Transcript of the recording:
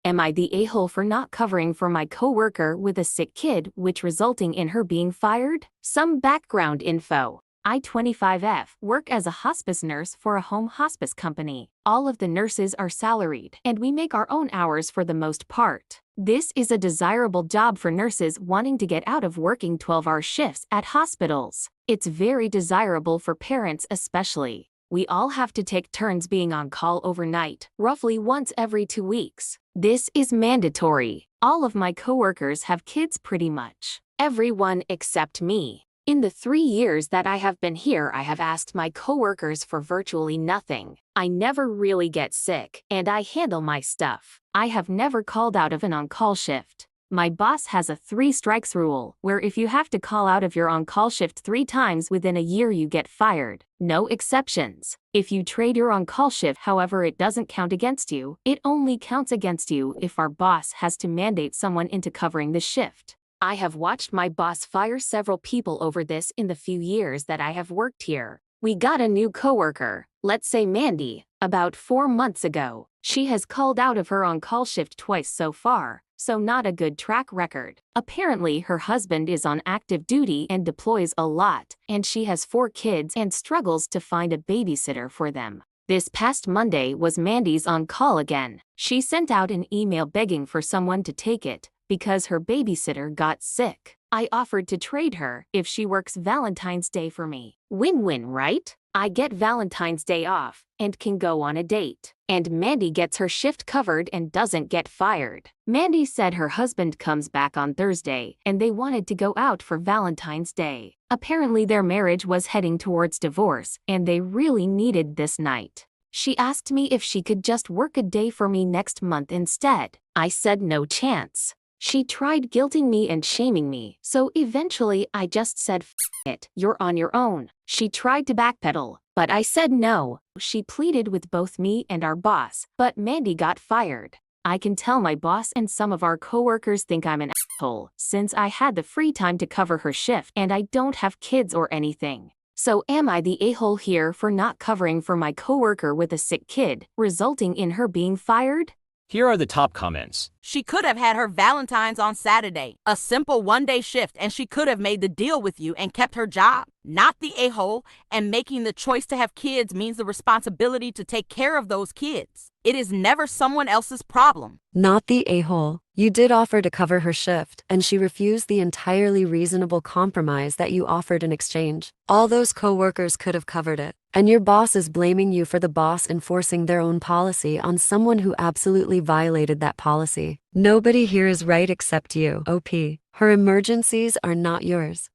Am I the a-hole for not covering for my coworker with a sick kid, which resulting in her being fired? Some background info. I, 25F, work as a hospice nurse for a home hospice company. All of the nurses are salaried, and we make our own hours for the most part. This is a desirable job for nurses wanting to get out of working 12-hour shifts at hospitals. It's very desirable for parents especially. We all have to take turns being on call overnight, roughly once every 2 weeks. This is mandatory. All of my coworkers have kids pretty much. Everyone except me. In the 3 years that I have been here, I have asked my coworkers for virtually nothing. I never really get sick, and I handle my stuff. I have never called out of an on-call shift. My boss has a 3 strikes rule, where if you have to call out of your on-call shift 3 times within a year, you get fired. No exceptions. If you trade your on-call shift, however, it doesn't count against you. It only counts against you if our boss has to mandate someone into covering the shift. I have watched my boss fire several people over this in the few years that I have worked here. We got a new coworker, let's say Mandy, about 4 months ago. She has called out of her on-call shift twice so far, so not a good track record. Apparently her husband is on active duty and deploys a lot, and she has 4 kids and struggles to find a babysitter for them. This past Monday was Mandy's on-call again. She sent out an email begging for someone to take it, because her babysitter got sick. I offered to trade her if she works Valentine's Day for me. Win-win, right? I get Valentine's Day off and can go on a date. And Mandy gets her shift covered and doesn't get fired. Mandy said her husband comes back on Thursday and they wanted to go out for Valentine's Day. Apparently their marriage was heading towards divorce and they really needed this night. She asked me if she could just work a day for me next month instead. I said no chance. She tried guilting me and shaming me, so eventually I just said, "F it, you're on your own." She tried to backpedal, but I said no. She pleaded with both me and our boss, but Mandy got fired. I can tell my boss and some of our coworkers think I'm an asshole, since I had the free time to cover her shift and I don't have kids or anything. So am I the a-hole here for not covering for my coworker with a sick kid, resulting in her being fired? Here are the top comments. She could have had her Valentine's on Saturday, a simple one-day shift, and she could have made the deal with you and kept her job. Not the a-hole, and making the choice to have kids means the responsibility to take care of those kids. It is never someone else's problem. Not the a-hole. You did offer to cover her shift, and she refused the entirely reasonable compromise that you offered in exchange. All those coworkers could have covered it, and your boss is blaming you for the boss enforcing their own policy on someone who absolutely violated that policy. Nobody here is right except you, OP. Her emergencies are not yours.